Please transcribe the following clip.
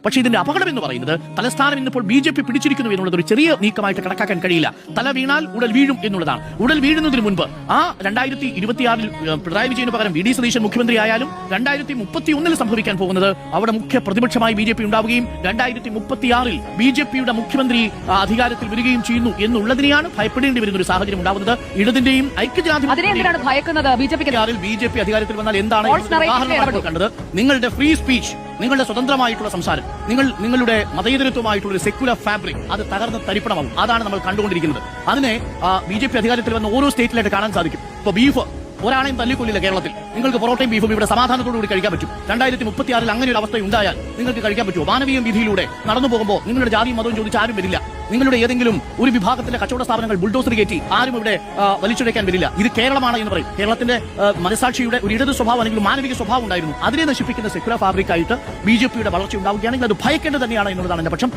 പക്ഷേ ഇതിന്റെ അപകടം എന്ന് പറയുന്നത് തലസ്ഥാനം ഇന്നിപ്പോൾ BJP പിടിച്ചിരിക്കുന്നു എന്നുള്ളത് ഒരു ചെറിയ നീക്കമായിട്ട് കണക്കാക്കാൻ കഴിയില്ല. തല വീണാൽ ഉടൽ വീഴും എന്നുള്ളതാണ്. ഉടൽ വീഴുന്നതിന് മുൻപ് ആ 2026 പിണറായി വിജയന് പകരം VD സതീശൻ മുഖ്യമന്ത്രി ആയാലും 2031 സംഭവിക്കാൻ പോകുന്നത് അവിടെ മുഖ്യ പ്രതിപക്ഷമായി BJP ഉണ്ടാവുകയും 2036 BJPയുടെ മുഖ്യമന്ത്രി അധികാരത്തിൽ വരികയും ചെയ്യുന്നു എന്നുള്ളതിനെയാണ് ഭയപ്പെടേണ്ടി വരുന്ന ഒരു സാഹചര്യം ഉണ്ടാവുന്നത്. ഇടതിന്റെയും BJP അധികാരത്തിൽ വന്നാൽ എന്താണ് ഉദാഹരണമായിട്ട് കണ്ടത്? നിങ്ങളുടെ ഫ്രീ സ്പീച്ച്, നിങ്ങളുടെ സ്വതന്ത്രമായിട്ടുള്ള സംസാരം, നിങ്ങളുടെ മതേതരത്വമായിട്ടുള്ള ഒരു സെക്യുലർ ഫാബ്രിക് അത് തകർന്ന് തരിപ്പണമാകും. അതാണ് നമ്മൾ കണ്ടുകൊണ്ടിരിക്കുന്നത്. അതിനെ BJP അധികാരത്തിൽ വന്ന ഓരോ സ്റ്റേറ്റിലായിട്ട് കാണാൻ സാധിക്കും. ഇപ്പൊ ബീഫ് ഒരാളെയും തല്ലിക്കൊള്ളില്ല കേരളത്തിൽ. നിങ്ങൾക്ക് പൊറോട്ടയും ബീഫും ഇവിടെ സമാധാനത്തോടുകൂടി കഴിക്കാൻ പറ്റും. 2036 അങ്ങനെ ഒരു അവസ്ഥ ഉണ്ടായാൽ നിങ്ങൾക്ക് കഴിക്കാൻ പറ്റുമോ? മാനവീയം വീതിയിലൂടെ നടന്നു പോകുമ്പോൾ നിങ്ങളുടെ ജാതിയും മതവും ചോദിച്ച് ആരും വരില്ല. നിങ്ങളുടെ ഏതെങ്കിലും ഒരു വിഭാഗത്തിന്റെ കച്ചവട സ്ഥാപനങ്ങൾ ബുൾഡോസർ കയറ്റി ആരും ഇവിടെ വലിച്ചുടയ്ക്കാൻ വരില്ല. ഇത് കേരളമാണ് എന്ന് പറയും. കേരളത്തിന്റെ മനസാക്ഷിയുടെ ഒരു ഇടത് സ്വഭാവം അല്ലെങ്കിൽ മാനവിക സ്വഭാവം ഉണ്ടായിരുന്നു. അതിനെ നശിപ്പിക്കുന്ന സെക്യുലർ ഫാബ്രിക് ആയിട്ട് BJPയുടെ വളർച്ച ഉണ്ടാവുകയാണെങ്കിൽ അത് ഭയക്കേണ്ടത് തന്നെയാണ് എന്നുള്ളതാണ് എന്റെ പക്ഷം.